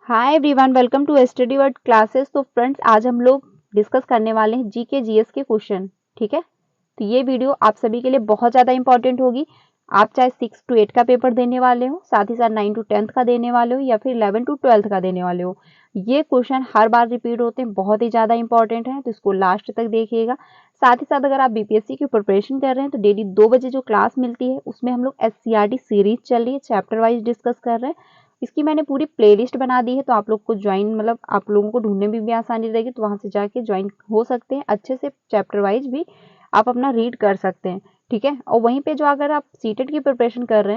Hi everyone, welcome to study word classes. तो friends, आज हम लोग डिस्कस करने वाले हैं जीके जीएस के क्वेश्चन। ठीक है, तो ये वीडियो आप सभी के लिए बहुत ज़्यादा इंपॉर्टेंट होगी। आप चाहे 6 to 8 का पेपर देने वाले हो, साथ ही साथ 9 to 10 का देने वाले हो, या फिर 11 to 12 का देने वाले हो, ये क्वेश्चन हर बार रिपीट होते हैं, बहुत ही ज़्यादा इंपॉर्टेंट है, तो इसको लास्ट तक देखिएगा। साथ ही साथ अगर आप बीपीएससी की प्रिपरेशन कर रहे हैं तो डेली 2 बजे जो क्लास मिलती है उसमें हम लोग एससीईआरटी सीरीज चल रही है, चैप्टर वाइज डिस्कस कर रहे हैं। इसकी मैंने पूरी प्लेलिस्ट बना दी है, तो आप लोग को ज्वाइन मतलब आप लोगों को ढूंढने में भी आसानी रहेगी, तो वहां से जाके ज्वाइन हो सकते हैं। अच्छे से चैप्टर वाइज भी आप अपना रीड कर सकते हैं। ठीक है, और वहीं पे जो अगर आप सीटेट की प्रिपरेशन कर रहे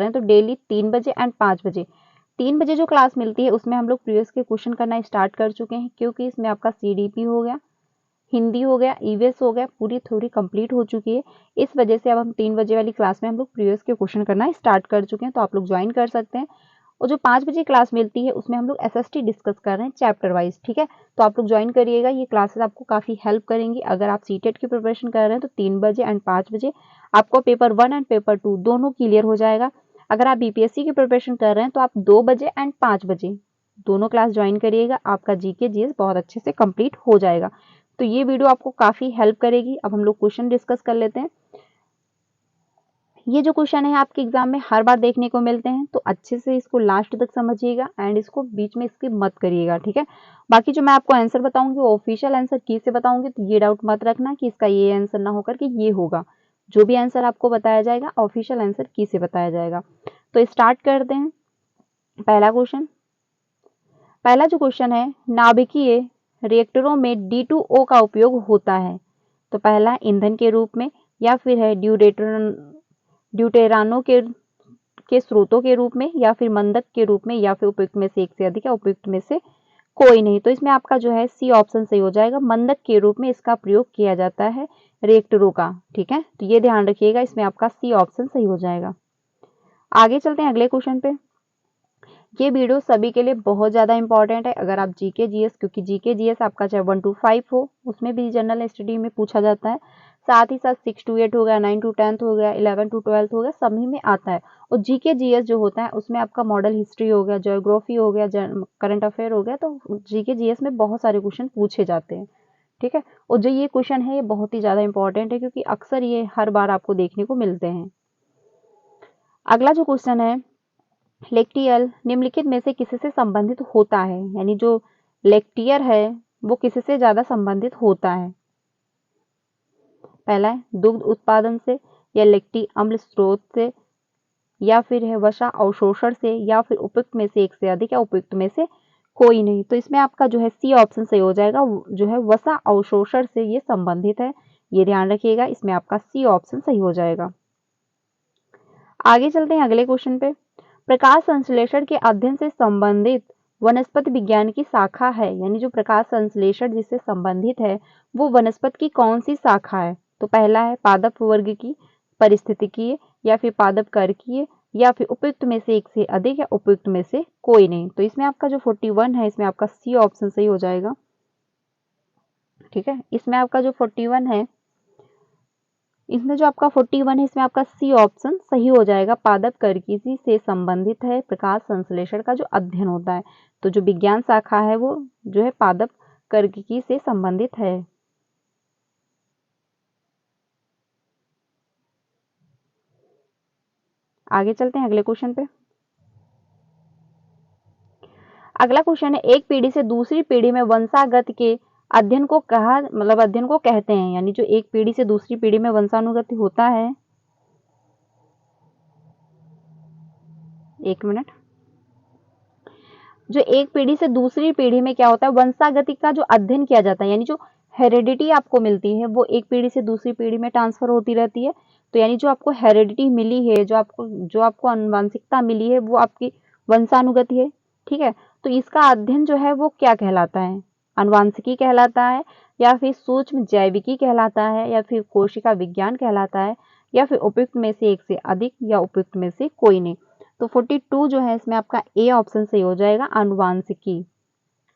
हैं, तो डेली 3 बजे एंड 5 बजे 3 बजे जो क्लास मिलती है उसमें हम लोग प्रीवियस के क्वेश्चन करना स्टार्ट कर चुके हैं, क्योंकि इसमें आपका सीडीपी हो गया, हिंदी हो गया, ईवीएस हो गया, पूरी थ्योरी कंप्लीट हो चुकी है। इस वजह से अब हम 3 बजे वाली क्लास में हम लोग प्रीवियस के क्वेश्चन करना स्टार्ट कर चुके हैं, तो आप लोग ज्वाइन कर सकते हैं। और जो 5 बजे क्लास मिलती है उसमें हम लोग एसएसटी डिस्कस कर रहे हैं चैप्टर वाइज। ठीक है, तो आप लोग ज्वाइन करिएगा, ये क्लासेस आपको काफ़ी हेल्प करेंगी। अगर आप सीटेट की प्रिपरेशन कर रहे हैं तो 3 बजे एंड 5 बजे आपको पेपर 1 एंड पेपर 2 दोनों क्लियर हो जाएगा। अगर आप बीपीएससी की प्रिपरेशन कर रहे हैं तो आप 2 बजे एंड 5 बजे दोनों क्लास ज्वाइन करिएगा, आपका जीके जीएस बहुत अच्छे से कंप्लीट हो जाएगा। तो ये वीडियो आपको काफ़ी हेल्प करेगी। अब हम लोग क्वेश्चन डिस्कस कर लेते हैं। ये जो क्वेश्चन है आपके एग्जाम में हर बार देखने को मिलते हैं, तो अच्छे से इसको लास्ट तक समझिएगा एंड इसको बीच में स्किप मत करिएगा। ठीक है, बाकी जो मैं आपको आंसर बताऊंगी वो ऑफिशियल आंसर की से बताऊंगी, तो ये डाउट मत रखना कि इसका ये आंसर ना होकर के ये होगा। जो भी आंसर आपको बताया जाएगा ऑफिशियल आंसर की से बताया जाएगा। तो स्टार्ट करते हैं। पहला क्वेश्चन, पहला जो क्वेश्चन है, नाभिकीय रिएक्टरों में D2O का उपयोग होता है। तो पहला ईंधन के रूप में, या फिर है ड्यूटेरानो के स्रोतों के रूप में, या फिर मंदक के रूप में, या फिर उपयुक्त में से एक से अधिक, या उपयुक्त में से कोई नहीं। तो इसमें आपका जो है सी ऑप्शन सही हो जाएगा, मंदक के रूप में इसका प्रयोग किया जाता है रिएक्टरों का। ठीक है, तो ये ध्यान रखिएगा, इसमें आपका सी ऑप्शन सही हो जाएगा। आगे चलते हैं अगले क्वेश्चन पे। ये वीडियो सभी के लिए बहुत ज़्यादा इंपॉर्टेंट है। अगर आप जीके जीएस, क्योंकि जीके जीएस आपका चाहे 1 to 5 हो, उसमें भी जनरल स्टडी में पूछा जाता है, साथ ही साथ 6 to 8 हो गया, 9 to 10 हो गया, 11 to 12 हो गया, सभी में आता है। और जीके जीएस जो होता है उसमें आपका मॉडल हिस्ट्री हो गया, ज्योग्राफी हो गया, करंट अफेयर हो गया, तो जीके जीएस में बहुत सारे क्वेश्चन पूछे जाते हैं। ठीक है, और जो ये क्वेश्चन है ये बहुत ही ज़्यादा इंपॉर्टेंट है, क्योंकि अक्सर ये हर बार आपको देखने को मिलते हैं। अगला जो क्वेश्चन है, लेक्टियल निम्नलिखित में से किससे संबंधित होता है, यानी जो लेक्टियर है वो किससे ज्यादा संबंधित होता है। पहला है दुग्ध उत्पादन से, या लेक्टी अम्ल स्रोत से, या फिर है वसा अवशोषण से, या फिर उपयुक्त में से एक से अधिक, या उपयुक्त में से कोई नहीं। तो इसमें आपका जो है सी ऑप्शन सही हो जाएगा, जो है वसा अवशोषण से ये संबंधित है, ये ध्यान रखिएगा, इसमें आपका सी ऑप्शन सही हो जाएगा। आगे चलते हैं अगले क्वेश्चन पे। प्रकाश संश्लेषण के अध्ययन से संबंधित वनस्पति विज्ञान की शाखा है, यानी जो प्रकाश संश्लेषण जिससे संबंधित है वो वनस्पति की कौन सी शाखा है। तो पहला है पादप वर्ग की, पारिस्थितिकीय, या फिर पादप करकीय, या फिर उपयुक्त में से एक से अधिक, या उपयुक्त में से कोई नहीं। तो इसमें आपका जो 41 है इसमें आपका सी ऑप्शन सही हो जाएगा। ठीक है, इसमें आपका जो 41 है, इसमें जो आपका 41 है इसमें आपका सी ऑप्शन सही हो जाएगा। पादप करकीसी से संबंधित है प्रकाश संश्लेषण का जो अध्ययन होता है, तो जो विज्ञान शाखा है वो जो है पादप करकीसी से संबंधित है। आगे चलते हैं अगले क्वेश्चन पे। अगला क्वेश्चन है, एक पीढ़ी से दूसरी पीढ़ी में वंशागत के अध्ययन को अध्ययन को कहते हैं, यानी जो एक पीढ़ी से दूसरी पीढ़ी में वंशानुगत होता है। एक मिनट, जो एक पीढ़ी से दूसरी पीढ़ी में क्या होता है, वंशागति का जो अध्ययन किया जाता है, यानी जो हेरिडिटी आपको मिलती है वो एक पीढ़ी से दूसरी पीढ़ी में ट्रांसफर होती रहती है। तो यानी जो आपको हेरिडिटी मिली है, जो आपको आनुवंशिकता मिली है वो आपकी वंशानुगति है। ठीक है, तो इसका अध्ययन जो है वो क्या कहलाता है, आनुवांशिकी कहलाता है, या फिर सूक्ष्म जैविकी कहलाता है, या फिर कोशिका विज्ञान कहलाता है, या फिर उपयुक्त में से एक से अधिक, या उपयुक्त में से कोई नहीं। तो 42 जो है इसमें आपका ए ऑप्शन सही हो जाएगा, आनुवांशिकी।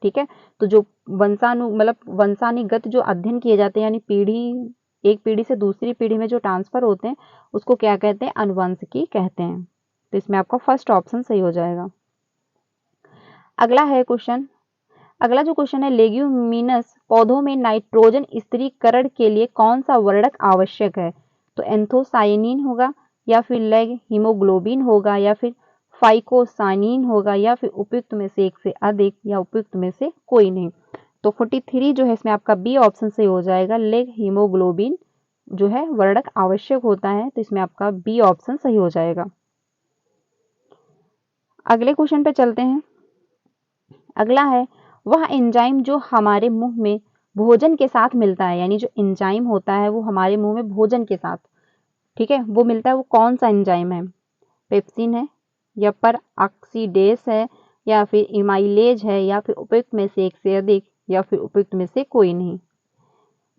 ठीक है, तो जो वंशानुगत जो अध्ययन किए जाते हैं, यानी एक पीढ़ी से दूसरी पीढ़ी में जो ट्रांसफर होते हैं उसको क्या कहते हैं, आनुवांशिकी कहते हैं। तो इसमें आपका फर्स्ट ऑप्शन सही हो जाएगा। अगला है क्वेश्चन, अगला जो क्वेश्चन है, लेग्यूमिनस पौधों में नाइट्रोजन स्थिरीकरण के लिए कौन सा वर्णक आवश्यक है? तो एंथोसायनिन होगा, या फिर लेग हीमोग्लोबिन होगा, या फिर फाइकोसाइनिन होगा, या फिर उपयुक्त में से एक से अधिक, या उपयुक्त में से कोई नहीं। तो 43 जो है इसमें आपका बी ऑप्शन सही हो जाएगा। लेग हीमोग्लोबिन जो है वर्णक आवश्यक होता है, तो इसमें आपका बी ऑप्शन सही हो जाएगा। अगले क्वेश्चन पे चलते हैं। अगला है, वह एंजाइम जो हमारे मुंह में भोजन के साथ मिलता है, यानी जो एंजाइम होता है वो हमारे मुंह में भोजन के साथ, ठीक है, वो मिलता है, वो कौन सा एंजाइम है? पेप्सिन है, या पर ऑक्सीडेस है, या फिर इमाइलेज है, या फिर उपयुक्त में से एक से अधिक, या फिर उपयुक्त में से कोई नहीं।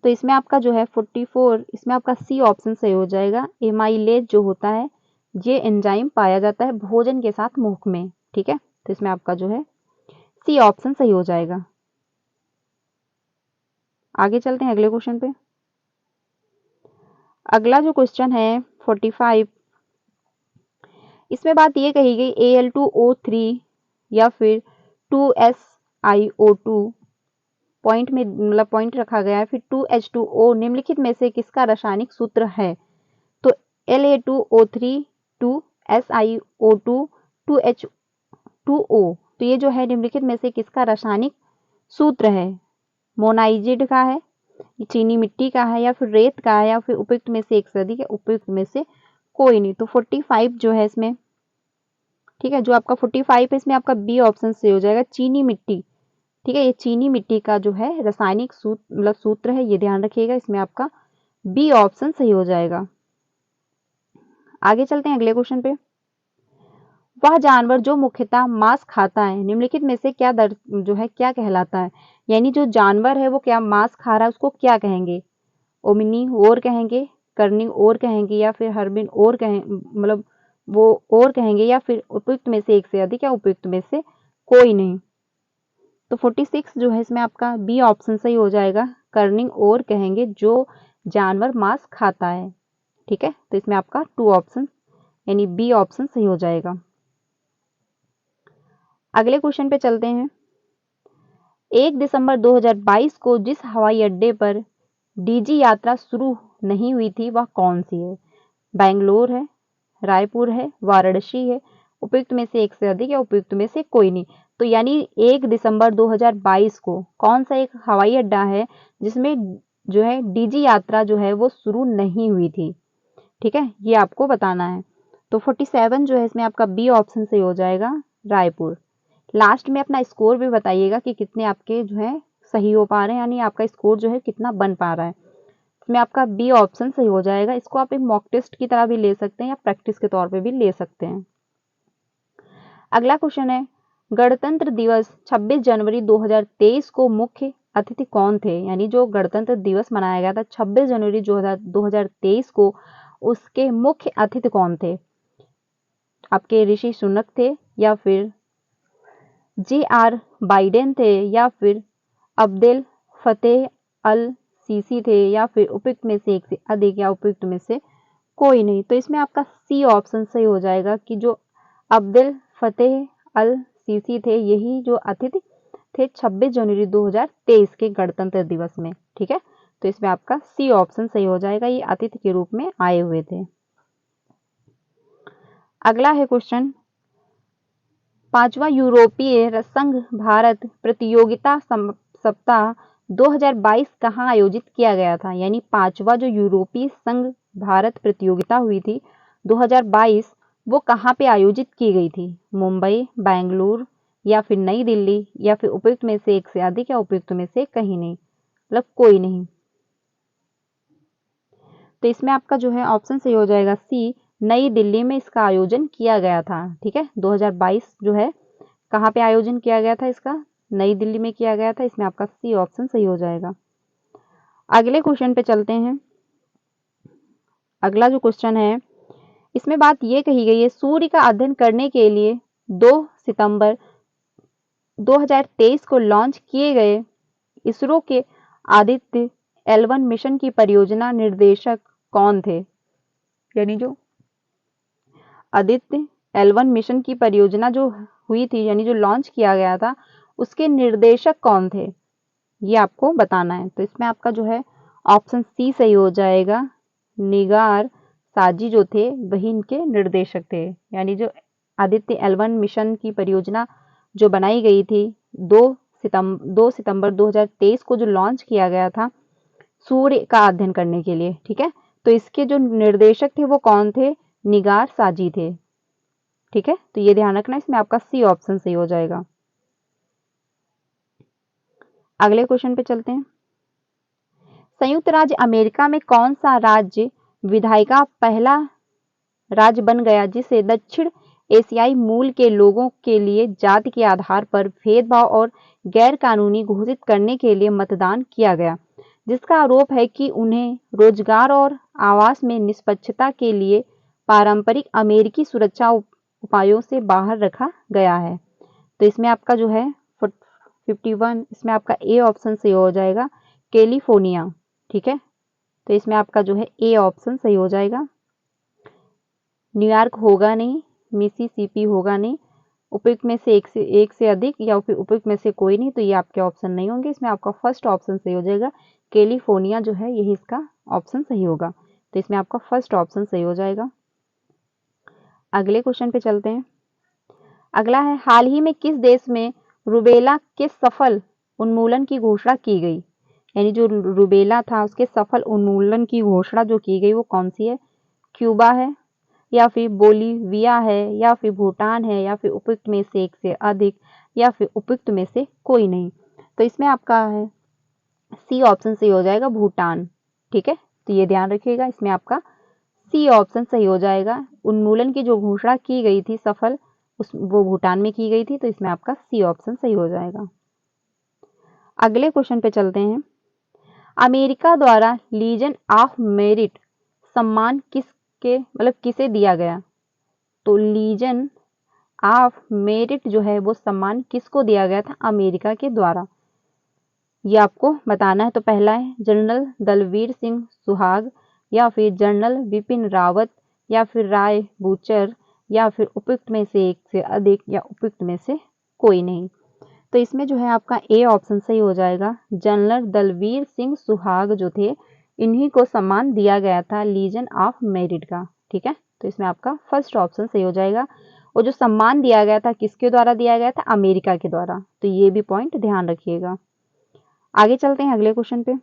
तो इसमें आपका जो है 44, इसमें आपका सी ऑप्शन सही हो जाएगा। एमाइलेज जो होता है ये एंजाइम पाया जाता है भोजन के साथ मुंह में, ठीक है, तो इसमें आपका जो है सी ऑप्शन सही हो जाएगा। आगे चलते हैं अगले क्वेश्चन पे। अगला जो क्वेश्चन है 45, इसमें बात ये कही गई Al2O3 या फिर 2SiO2 पॉइंट में, मतलब पॉइंट रखा गया है, फिर 2H2O निम्नलिखित में से किसका रासायनिक सूत्र है? तो La2O3, 2SiO2, 2H2O, तो ये जो है निम्नलिखित में से किसका रासायनिक सूत्र है? मोनाइजिड का है, चीनी मिट्टी का है, या फिर रेत का है, या फिर उपयुक्त में से एक से अधिक, या उपयुक्त में से कोई नहीं। तो 45 जो है इसमें, ठीक है, जो आपका 45 है इसमें आपका बी ऑप्शन से हो जाएगा, चीनी मिट्टी, ठीक है, ये चीनी मिट्टी का जो है रासायनिक सूत्र, मतलब सूत्र है, ये ध्यान रखिएगा, इसमें आपका बी ऑप्शन सही हो जाएगा। आगे चलते हैं अगले क्वेश्चन पे। वह जानवर जो मुख्यतः मांस खाता है निम्नलिखित में से क्या जो है क्या कहलाता है? यानी जो जानवर है वो क्या मांस खा रहा है, उसको क्या कहेंगे? ओमनिवोर कहेंगे, कार्निवोर कहेंगे, या फिर हर्बिवोर कहें, मतलब वो और कहेंगे, या फिर उपयुक्त में से एक से अधिक, या उपयुक्त में से कोई नहीं। तो 46 जो है इसमें आपका बी ऑप्शन सही हो जाएगा, कार्निवोर कहेंगे जो जानवर मांस खाता है, ठीक है, तो इसमें आपका 2 ऑप्शन यानी बी ऑप्शन सही हो जाएगा। अगले क्वेश्चन पे चलते हैं। 1 दिसंबर 2022 को जिस हवाई अड्डे पर डीजी यात्रा शुरू नहीं हुई थी वह कौन सी है? बेंगलोर है, रायपुर है, वाराणसी है, उपयुक्त में से एक से अधिक, या उपयुक्त में से कोई नहीं। तो यानी 1 दिसंबर 2022 को कौन सा एक हवाई अड्डा है जिसमें जो है डीजी यात्रा जो है वो शुरू नहीं हुई थी, ठीक है, ये आपको बताना है। तो 47 जो है इसमें आपका बी ऑप्शन से हो जाएगा, रायपुर। लास्ट में अपना स्कोर भी बताइएगा कि कितने आपके जो है सही हो पा रहे हैं, यानी आपका स्कोर जो है कितना बन पा रहा है। इसमें आपका बी ऑप्शन सही हो जाएगा। इसको आप एक मॉक टेस्ट की तरह भी ले सकते हैं, या प्रैक्टिस के तौर पे भी ले सकते हैं। अगला क्वेश्चन है, गणतंत्र दिवस 26 जनवरी 2023 को मुख्य अतिथि कौन थे? यानी जो गणतंत्र दिवस मनाया गया था 26 जनवरी 2023 को, उसके मुख्य अतिथि कौन थे? आपके ऋषि सुनक थे, या फिर JR बाइडेन थे, या फिर अब्देल फतेह अल सीसी थे, या फिर उपयुक्त में से एक से अधिक, या उपयुक्त में से कोई नहीं। तो इसमें आपका सी ऑप्शन सही हो जाएगा कि जो अब्देल फतेह अल सीसी थे यही जो अतिथि थे 26 जनवरी 2023 के गणतंत्र दिवस में, ठीक है, तो इसमें आपका सी ऑप्शन सही हो जाएगा, ये अतिथि के रूप में आए हुए थे। अगला है क्वेश्चन, 5वां यूरोपीय संघ भारत प्रतियोगिता सप्ताह 2022 कहाँ आयोजित किया गया था? यानी 5वां जो यूरोपीय संघ भारत प्रतियोगिता हुई थी 2022, वो कहाँ पे आयोजित की गई थी? मुंबई, बेंगलुरु, या फिर नई दिल्ली, या फिर उपयुक्त में से एक से अधिक, या उपयुक्त में से कहीं नहीं, मतलब कोई नहीं। तो इसमें आपका जो है ऑप्शन सही हो जाएगा सी, नई दिल्ली में इसका आयोजन किया गया था, ठीक है, 2022 जो है कहाँ पे आयोजन किया गया था इसका? नई दिल्ली में किया गया था, इसमें आपका सी ऑप्शन सही हो जाएगा। अगले क्वेश्चन पे चलते हैं। अगला जो क्वेश्चन है इसमें बात ये कही गई है, सूर्य का अध्ययन करने के लिए 2 सितंबर 2023 को लॉन्च किए गए इसरो के आदित्य L1 मिशन की परियोजना निर्देशक कौन थे? यानी जो आदित्य L1 मिशन की परियोजना जो हुई थी, यानी जो लॉन्च किया गया था, उसके निर्देशक कौन थे, ये आपको बताना है। तो इसमें आपका जो है ऑप्शन सी सही हो जाएगा। निगार साजी जो थे वही इनके निर्देशक थे। यानी जो आदित्य L1 मिशन की परियोजना जो बनाई गई थी 2 सितंबर 2023 को जो लॉन्च किया गया था सूर्य का अध्ययन करने के लिए, ठीक है। तो इसके जो निर्देशक थे वो कौन थे, निगार साजी थे, ठीक है। तो ये ध्यान रखना, इसमें आपका सी ऑप्शन सही हो जाएगा। अगले क्वेश्चन पे चलते हैं। संयुक्त राज्य अमेरिका में कौन सा राज्य विधायिका पहला राज्य बन गया जिसे दक्षिण एशियाई मूल के लोगों के लिए जाति के आधार पर भेदभाव और गैर कानूनी घोषित करने के लिए मतदान किया गया, जिसका आरोप है कि उन्हें रोजगार और आवास में निष्पक्षता के लिए पारंपरिक अमेरिकी सुरक्षा उपायों से बाहर रखा गया है। तो इसमें आपका जो है 51, इसमें आपका ए ऑप्शन सही हो जाएगा, कैलिफोर्निया, ठीक है। तो इसमें आपका जो है ए ऑप्शन सही हो जाएगा। न्यूयॉर्क होगा नहीं, मिसिसिपी होगा नहीं, उपयुक्त में से एक से अधिक या फिर उपयुक्त में से कोई नहीं, तो ये आपके ऑप्शन नहीं होंगे। इसमें आपका फर्स्ट ऑप्शन सही हो जाएगा, कैलिफोर्निया जो है यही इसका ऑप्शन सही होगा। तो इसमें आपका फर्स्ट ऑप्शन सही हो जाएगा। अगले क्वेश्चन पे चलते हैं। अगला है, हाल ही में किस देश में रूबेला के सफल उन्मूलन की घोषणा की गई, यानी जो रूबेला था उसके सफल उन्मूलन की घोषणा जो की गई वो कौन सी है, क्यूबा है या फिर बोलीविया है या फिर भूटान है या फिर उपयुक्त में से एक से अधिक या फिर उपयुक्त में से कोई नहीं। तो इसमें आपका है सी ऑप्शन सही हो जाएगा, भूटान, ठीक है। तो ये ध्यान रखिएगा, इसमें आपका सी ऑप्शन सही हो जाएगा। उन्मूलन की जो घोषणा की गई थी सफल, वो भूटान में की गई थी, तो इसमें आपका सी ऑप्शन सही हो जाएगा। अगले क्वेश्चन पे चलते हैं। अमेरिका द्वारा लीजन ऑफ मेरिट सम्मान किसे दिया गया, तो लीजन ऑफ मेरिट जो है वो सम्मान किसको दिया गया था अमेरिका के द्वारा, ये आपको बताना है। तो पहला है जनरल दलवीर सिंह सुहाग या फिर जनरल बिपिन रावत या फिर राय बूचर या फिर उपयुक्त में से एक से अधिक या उपयुक्त में से कोई नहीं। तो इसमें जो है आपका ए ऑप्शन सही हो जाएगा, जनरल दलवीर सिंह सुहाग जो थे इन्हीं को सम्मान दिया गया था लीजन ऑफ मेरिट का, ठीक है। तो इसमें आपका फर्स्ट ऑप्शन सही हो जाएगा। और जो सम्मान दिया गया था किसके द्वारा दिया गया था, अमेरिका के द्वारा, तो ये भी पॉइंट ध्यान रखिएगा। आगे चलते हैं अगले क्वेश्चन पे।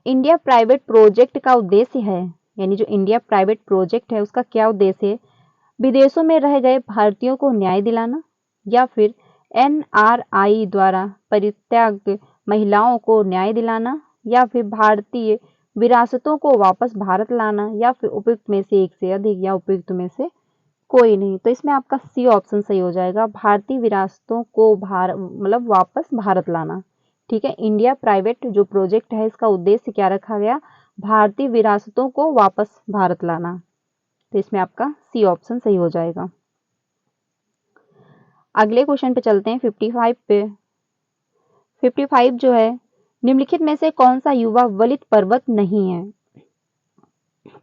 इंडिया प्राइवेट प्रोजेक्ट का उद्देश्य है, यानी जो इंडिया प्राइवेट प्रोजेक्ट है उसका क्या उद्देश्य है, विदेशों में रह गए भारतीयों को न्याय दिलाना या फिर NRI द्वारा परित्यक्त महिलाओं को न्याय दिलाना या फिर भारतीय विरासतों को वापस भारत लाना या फिर उपयुक्त में से एक से अधिक या उपयुक्त में से कोई नहीं। तो इसमें आपका सी ऑप्शन सही हो जाएगा, भारतीय विरासतों को वापस भारत लाना, ठीक है। इंडिया प्राइवेट जो प्रोजेक्ट है इसका उद्देश्य क्या रखा गया, भारतीय विरासतों को वापस भारत लाना। तो इसमें आपका सी ऑप्शन सही हो जाएगा। अगले क्वेश्चन पे चलते हैं 55 पे। 55 जो है, निम्नलिखित में से कौन सा युवा वलित पर्वत नहीं है,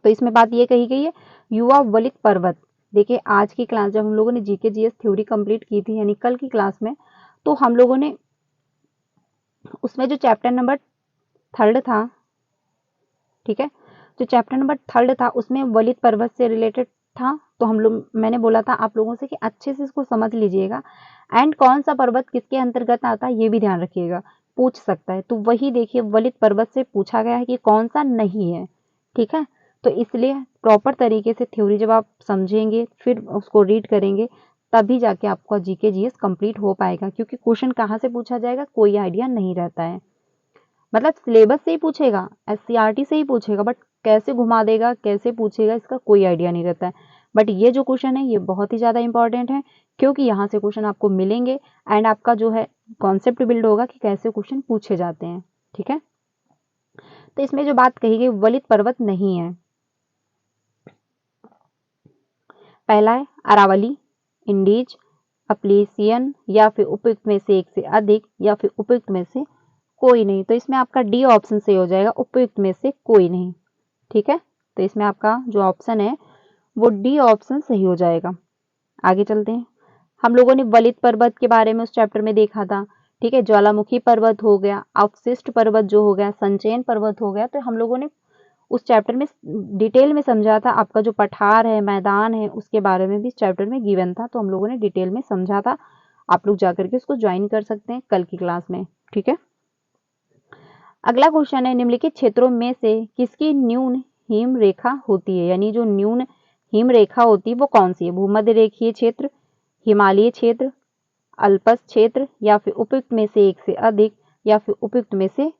तो इसमें बात ये कही गई है युवा वलित पर्वत। देखिए आज की क्लास जब हम लोगों ने जीके जीएस थ्योरी कंप्लीट की थी, यानी कल की क्लास में, तो हम लोगों ने उसमें जो चैप्टर नंबर 3 था, ठीक है, जो चैप्टर नंबर 3 था उसमें वलित पर्वत से रिलेटेड था। तो मैंने बोला था आप लोगों से कि अच्छे से इसको समझ लीजिएगा, एंड कौन सा पर्वत किसके अंतर्गत आता है ये भी ध्यान रखिएगा, पूछ सकता है। तो वही देखिए वलित पर्वत से पूछा गया है कि कौन सा नहीं है, ठीक है। तो इसलिए प्रॉपर तरीके से थ्योरी जब आप समझेंगे फिर उसको रीड करेंगे तभी जाके आपका जीके जीएस कंप्लीट हो पाएगा, क्योंकि क्वेश्चन कहाँ से पूछा जाएगा कोई आइडिया नहीं रहता है। मतलब सिलेबस से ही पूछेगा, SCERT से ही पूछेगा, बट कैसे घुमा देगा कैसे पूछेगा इसका कोई आइडिया नहीं रहता है। बट ये जो क्वेश्चन है ये बहुत ही ज़्यादा इंपॉर्टेंट है, क्योंकि यहाँ से क्वेश्चन आपको मिलेंगे एंड आपका जो है कॉन्सेप्ट बिल्ड होगा कि कैसे क्वेश्चन पूछे जाते हैं, ठीक है। तो इसमें जो बात कही गई वलित पर्वत नहीं है, पहला है अरावली, इंडीज, अपलेशियन या फिर उपयुक्त में से एक से अधिक या फिर उपयुक्त में से कोई नहीं। तो इसमें आपका डी ऑप्शन सही हो जाएगा, उपयुक्त में से कोई नहीं, ठीक है। तो इसमें आपका जो ऑप्शन है वो डी ऑप्शन सही हो जाएगा। आगे चलते हैं। हम लोगों ने वलित पर्वत के बारे में उस चैप्टर में देखा था, ठीक है। ज्वालामुखी पर्वत हो गया, अवशिष्ट पर्वत जो हो गया, संचयन पर्वत हो गया। तो हम लोगों ने उस चैप्टर में डिटेल में समझा था। आपका जो पठार है, मैदान है, उसके बारे में भी इस चैप्टर में गिवन था, तो हम लोगों ने डिटेल में समझा था। आप लोग जाकर के उसको ज्वाइन कर सकते हैं कल की क्लास में, ठीक है। अगला क्वेश्चन है, निम्नलिखित क्षेत्रों में से किसकी न्यून हिम रेखा होती है, यानी जो न्यून हिम रेखा होती है वो कौन सी है? भूमध्य रेखीय क्षेत्र, हिमालय क्षेत्र, अल्पस क्षेत्र, या फिर उपयुक्त में से एक से अधिक, या फिर उपयुक्त में से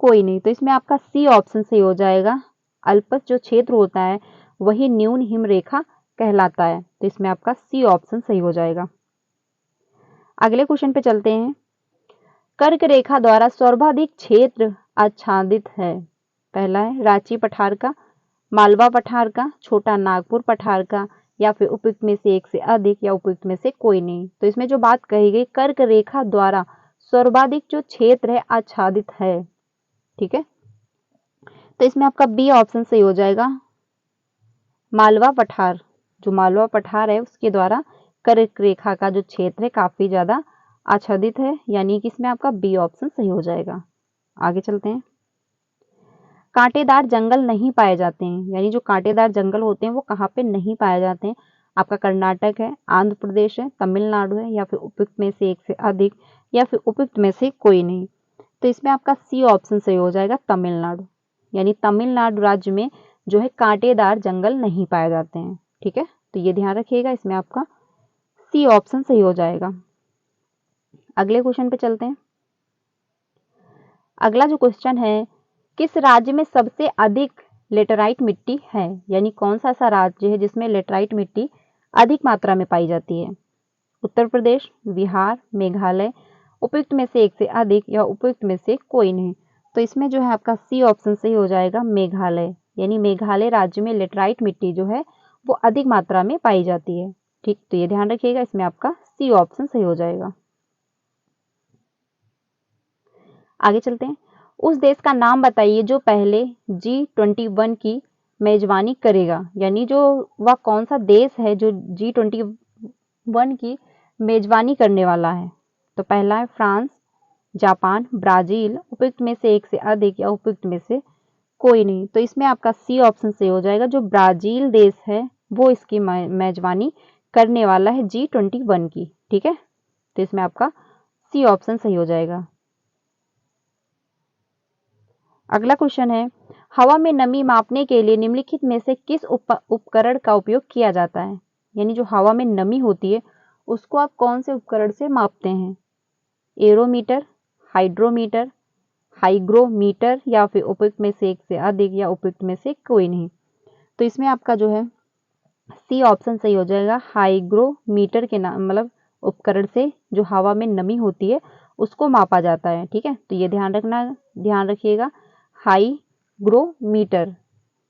कोई नहीं। तो इसमें आपका सी ऑप्शन सही हो जाएगा। अल्पस जो क्षेत्र होता है वही न्यून हिम रेखा कहलाता है, तो इसमें आपका सी ऑप्शन सही हो जाएगा। अगले क्वेश्चन पे चलते हैं। कर्क रेखा द्वारा सर्वाधिक क्षेत्र आच्छादित है। पहला है रांची पठार का, मालवा पठार का, छोटा नागपुर पठार का, या फिर उपयुक्त में से एक से अधिक, या उपयुक्त में से कोई नहीं। तो इसमें जो बात कही गई, कर्क रेखा द्वारा सर्वाधिक जो क्षेत्र है आच्छादित है, ठीक है। तो इसमें आपका बी ऑप्शन सही हो जाएगा। मालवा पठार, जो मालवा पठार है उसके द्वारा कर्क रेखा का जो क्षेत्र है काफी ज्यादा आच्छादित है, यानी कि इसमें आपका बी ऑप्शन सही हो जाएगा। आगे चलते हैं। कांटेदार जंगल नहीं पाए जाते हैं, यानी जो कांटेदार जंगल होते हैं वो कहाँ पे नहीं पाए जाते हैं? आपका कर्नाटक है, आंध्र प्रदेश है, तमिलनाडु है, या फिर उपयुक्त में से एक से अधिक, या फिर उपयुक्त में से कोई नहीं। तो इसमें आपका सी ऑप्शन सही हो जाएगा, तमिलनाडु। यानी तमिलनाडु राज्य में जो है कांटेदार जंगल नहीं पाए जाते हैं, ठीक है। तो ये ध्यान रखिएगा, इसमें आपका सी ऑप्शन सही हो जाएगा। अगले क्वेश्चन पे चलते हैं। अगला जो क्वेश्चन है, किस राज्य में सबसे अधिक लेटराइट मिट्टी है, यानी कौन सा ऐसा राज्य है जिसमें लेटराइट मिट्टी अधिक मात्रा में पाई जाती है? उत्तर प्रदेश, बिहार, मेघालय, उपयुक्त में से एक से अधिक, या उपयुक्त में से कोई नहीं। तो इसमें जो है आपका सी ऑप्शन सही हो जाएगा, मेघालय। यानी मेघालय राज्य में लेटराइट मिट्टी जो है वो अधिक मात्रा में पाई जाती है, ठीक। तो ये ध्यान रखिएगा, इसमें आपका सी ऑप्शन सही हो जाएगा। आगे चलते हैं। उस देश का नाम बताइए जो पहले G21 की मेजबानी करेगा, यानी जो वह कौन सा देश है जो G21 की मेजबानी करने वाला है? तो पहला है फ्रांस, जापान, ब्राजील, उपयुक्त में से एक से अधिक, या उपयुक्त में से कोई नहीं। तो इसमें आपका सी ऑप्शन सही हो जाएगा, जो ब्राजील देश है वो इसकी मेजबानी करने वाला है G21 की, ठीक है। तो इसमें आपका सी ऑप्शन सही हो जाएगा। अगला क्वेश्चन है, हवा में नमी मापने के लिए निम्नलिखित में से किस उपकरण का उपयोग किया जाता है? यानी जो हवा में नमी होती है उसको आप कौन से उपकरण से मापते हैं? एरोमीटर, हाइड्रोमीटर, हाइग्रोमीटर, या फिर उपयुक्त में से एक से अधिक, या उपयुक्त में से कोई नहीं। तो इसमें आपका जो है सी ऑप्शन सही हो जाएगा, हाइग्रोमीटर के नाम मतलब उपकरण से जो हवा में नमी होती है उसको मापा जाता है, ठीक है। तो ये ध्यान रखिएगा, हाइग्रोमीटर,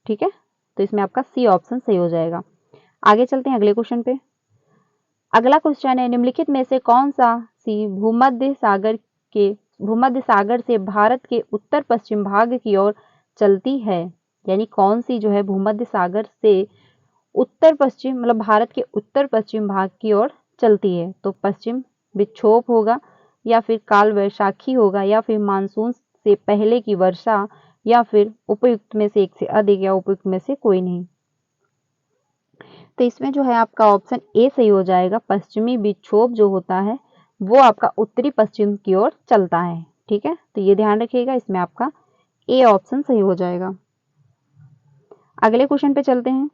ठीक है। तो इसमें आपका सी ऑप्शन सही हो जाएगा। आगे चलते हैं अगले क्वेश्चन पे। अगला क्वेश्चन है, निम्नलिखित में से कौन सा सी भूमध्य सागर से भारत के उत्तर पश्चिम भाग की ओर चलती है? यानी कौन सी जो है भूमध्य सागर से उत्तर पश्चिम मतलब भारत के उत्तर पश्चिम भाग की ओर चलती है? तो पश्चिम विक्षोभ होगा, या फिर काल वैशाखी होगा, या फिर मानसून से पहले की वर्षा, या फिर उपयुक्त में से एक से अधिक, या उपयुक्त में से कोई नहीं। तो इसमें जो है आपका ऑप्शन ए सही हो जाएगा। पश्चिमी विक्षोभ जो होता है वो आपका उत्तरी पश्चिम की ओर चलता है, ठीक है। तो ये ध्यान रखिएगा, इसमें आपका ए ऑप्शन सही हो जाएगा। अगले क्वेश्चन पे चलते हैं।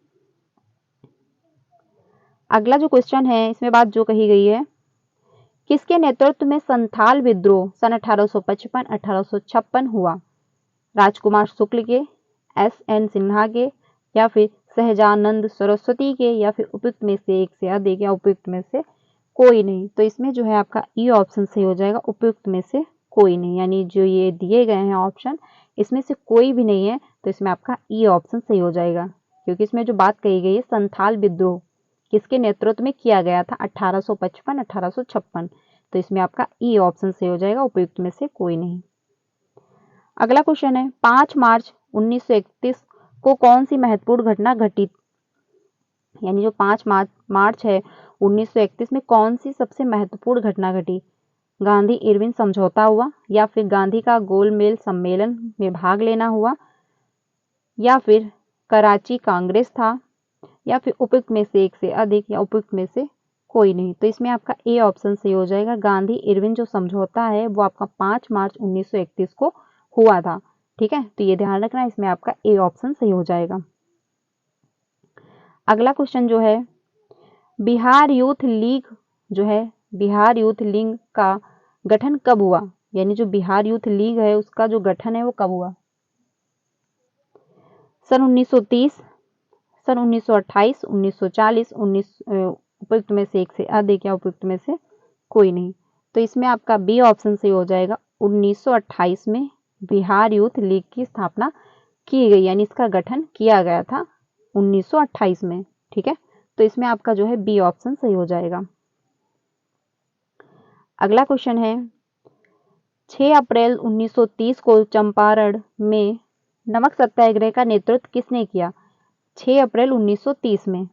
अगला जो क्वेश्चन है इसमें बात जो कही गई है, किसके नेतृत्व में संथाल विद्रोह सन 1855-1856 हुआ? राजकुमार शुक्ल के, एस.एन. सिन्हा के, या फिर सहजानंद सरस्वती के, या फिर उपयुक्त में से एक से अधिक, या उपयुक्त में से कोई नहीं। तो इसमें जो है आपका ई ऑप्शन सही हो जाएगा, उपयुक्त में से कोई नहीं। यानी जो ये दिए गए हैं ऑप्शन इसमें से कोई भी नहीं है, तो इसमें आपका ई ऑप्शन सही हो जाएगा। क्योंकि इसमें जो बात कही गई है संथाल विद्रोह किसके नेतृत्व में किया गया था? 1855-1856। तो इसमें आपका ई ऑप्शन सही हो जाएगा, उपयुक्त में से कोई नहीं। अगला क्वेश्चन है, 5 मार्च 1931 को कौन सी महत्वपूर्ण घटना घटित यानी जो 5 मार्च है 1931 में कौन सी सबसे महत्वपूर्ण घटना घटी? गांधी इरविन समझौता हुआ, या फिर गांधी का गोलमेज सम्मेलन में भाग लेना हुआ, या फिर कराची कांग्रेस था, या फिर उपयुक्त में से एक से अधिक, या उपयुक्त में से कोई नहीं। तो इसमें आपका ए ऑप्शन सही हो जाएगा। गांधी इरविन जो समझौता है वो आपका 5 मार्च 1931 को हुआ था। ठीक है, तो ये ध्यान रखना, इसमें आपका ए ऑप्शन सही हो जाएगा। अगला क्वेश्चन जो है, बिहार यूथ लीग जो है, बिहार यूथ लीग का गठन कब हुआ? यानी जो बिहार यूथ लीग है उसका जो गठन है वो कब हुआ? सन 1930, सन 1928, 1940, उपयुक्त में से एक से अधिक, या उपयुक्त में से कोई नहीं। तो इसमें आपका बी ऑप्शन सही हो जाएगा। 1928 में बिहार यूथ लीग की स्थापना की गई, यानी इसका गठन किया गया था 1928 में। ठीक है, तो इसमें आपका जो है बी ऑप्शन सही हो जाएगा। अगला क्वेश्चन है, 6 अप्रैल 1930 को चंपारण में नमक सत्याग्रह का नेतृत्व किसने किया? 6 अप्रैल 1930 में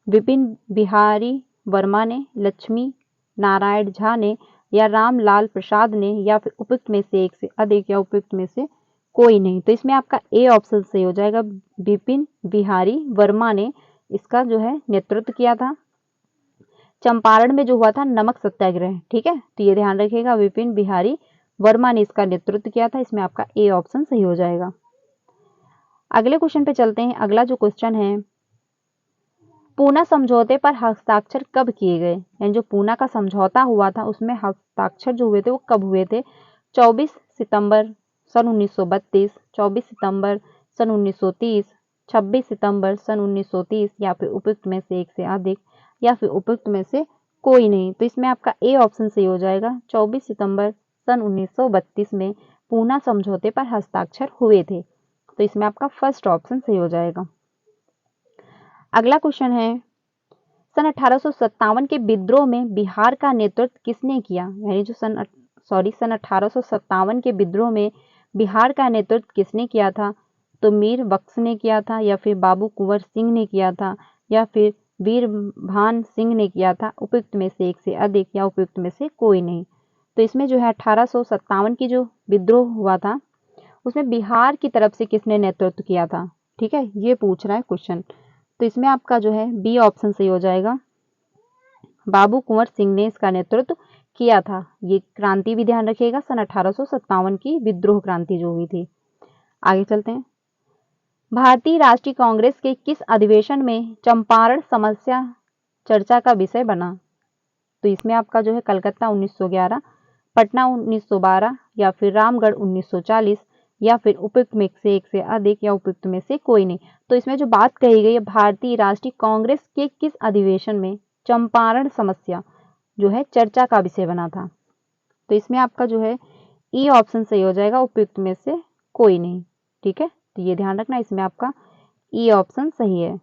विपिन बिहारी वर्मा ने, लक्ष्मी नारायण झा ने, या रामलाल प्रसाद ने, या फिर उपयुक्त में से एक से अधिक, या उपयुक्त में से कोई नहीं। तो इसमें आपका ए ऑप्शन सही हो जाएगा। विपिन बिहारी वर्मा ने इसका जो है नेतृत्व किया था। चंपारण में जो हुआ था नमक सत्याग्रह। ठीक है, तो ये ध्यान रखिएगा, विपिन बिहारी वर्मा ने इसका नेतृत्व किया था। इसमें आपका ए ऑप्शन सही हो जाएगा। अगले क्वेश्चन पे चलते हैं। अगला जो क्वेश्चन है, पूना समझौते पर हस्ताक्षर कब किए गए? यानी जो पूना का समझौता हुआ था उसमें हस्ताक्षर जो हुए थे वो कब हुए थे? 24 सितंबर सन 1932, 24 सितंबर सन 1930, 26 सितंबर सन 1930, या फिर उपयुक्त में से एक से अधिक, या फिर उपयुक्त में से कोई नहीं। तो इसमें आपका ए ऑप्शन सही हो जाएगा। 24 सितंबर सन 1932 में पूना समझौते पर हस्ताक्षर हुए थे। तो इसमें आपका फर्स्ट ऑप्शन सही हो जाएगा। अगला क्वेश्चन है, सन 1857 के विद्रोह में बिहार का नेतृत्व किसने किया? यानी जो सन 1857 के विद्रोह में बिहार का नेतृत्व किसने किया था? तो मीर बख्श ने किया था, या फिर बाबू कुंवर सिंह ने किया था, या फिर वीर भान सिंह ने किया था। उपयुक्त में से एक से अधिक, या उपयुक्त में से कोई नहीं। तो इसमें जो है 1857 की जो विद्रोह हुआ था उसमें बिहार की तरफ से किसने नेतृत्व किया था? ठीक है, ये पूछ रहा है क्वेश्चन। तो इसमें आपका जो है बी ऑप्शन सही हो जाएगा। बाबू कुंवर सिंह ने इसका नेतृत्व किया था। ये क्रांति भी ध्यान रखिएगा, सन 1857 की विद्रोह क्रांति जो हुई थी। आगे चलते हैं। भारतीय राष्ट्रीय कांग्रेस के किस अधिवेशन में चंपारण समस्या चर्चा का विषय बना? तो इसमें आपका जो है कलकत्ता 1911, पटना 1912, या फिर रामगढ़ 1940, या फिर उपयुक्त में से एक से अधिक, या उपयुक्त में से कोई नहीं। तो इसमें जो बात कही गई है, भारतीय राष्ट्रीय कांग्रेस के किस अधिवेशन में चंपारण समस्या जो है चर्चा का विषय बना था? तो इसमें आपका जो है ई ऑप्शन सही हो जाएगा, उपयुक्त में से कोई नहीं। ठीक है, तो ये ध्यान रखना, इसमें आपका ई ऑप्शन सही है।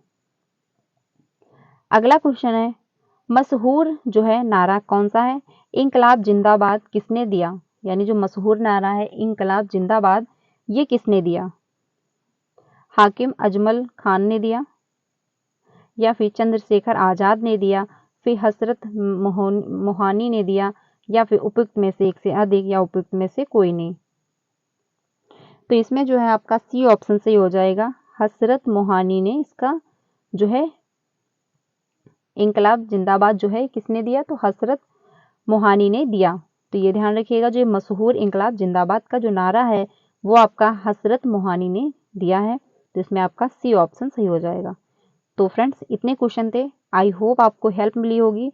अगला क्वेश्चन है, मशहूर जो है नारा कौन सा है? इंकलाब जिंदाबाद किसने दिया? यानी जो मशहूर नारा है इंकलाब जिंदाबाद, ये किसने दिया? हाकिम अजमल खान ने दिया, या फिर चंद्रशेखर आजाद ने दिया, फिर हसरत मोहानी ने दिया, या फिर उपयुक्त में से एक से अधिक, या उपयुक्त में से कोई नहीं। तो इसमें जो है आपका सी ऑप्शन सही हो जाएगा। हसरत मोहानी ने इसका जो है इंकलाब जिंदाबाद जो है किसने दिया? तो हसरत मोहानी ने दिया। तो ये ध्यान रखिएगा, जो मशहूर इंकलाब जिंदाबाद का जो नारा है वो आपका हसरत मोहानी ने दिया है। तो इसमें आपका सी ऑप्शन सही हो जाएगा। तो फ्रेंड्स, इतने क्वेश्चन थे। आई होप आपको हेल्प मिली होगी।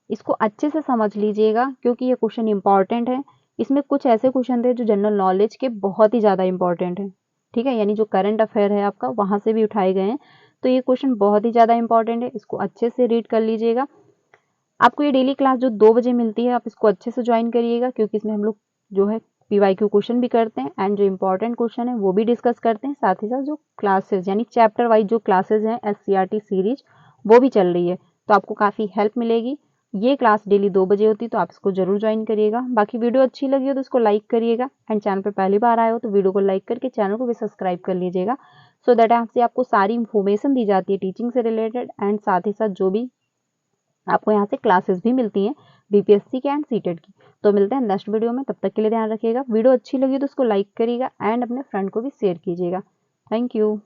इसको अच्छे से समझ लीजिएगा क्योंकि ये क्वेश्चन इंपॉर्टेंट है। इसमें कुछ ऐसे क्वेश्चन थे जो जनरल नॉलेज के बहुत ही ज़्यादा इंपॉर्टेंट है। ठीक है, यानी जो करंट अफेयर है आपका वहाँ से भी उठाए गए हैं। तो ये क्वेश्चन बहुत ही ज़्यादा इंपॉर्टेंट है, इसको अच्छे से रीड कर लीजिएगा। आपको ये डेली क्लास जो 2 बजे मिलती है आप इसको अच्छे से ज्वाइन करिएगा, क्योंकि इसमें हम लोग जो है PYQ क्वेश्चन भी करते हैं एंड जो इंपॉर्टेंट क्वेश्चन है वो भी डिस्कस करते हैं। साथ ही साथ जो क्लासेस यानी चैप्टर वाइज जो क्लासेस हैं SCRT सीरीज वो भी चल रही है, तो आपको काफ़ी हेल्प मिलेगी। ये क्लास डेली 2 बजे होती है, तो आप इसको जरूर ज्वाइन करिएगा। बाकी वीडियो अच्छी लगी हो तो इसको लाइक करिएगा, एंड चैनल पर पहली बार आए हो तो वीडियो को लाइक करके चैनल को भी सब्सक्राइब कर लीजिएगा, सो दैट यहाँ से आपको सारी इन्फॉर्मेशन दी जाती है टीचिंग से रिलेटेड, एंड साथ ही साथ जो भी आपको यहाँ से क्लासेस भी मिलती हैं बीपीएससी के एंड सीटेट की। तो मिलते हैं नेक्स्ट वीडियो में, तब तक के लिए ध्यान रखिएगा। वीडियो अच्छी लगी तो उसको लाइक करिएगा एंड अपने फ्रेंड को भी शेयर कीजिएगा। Thank you.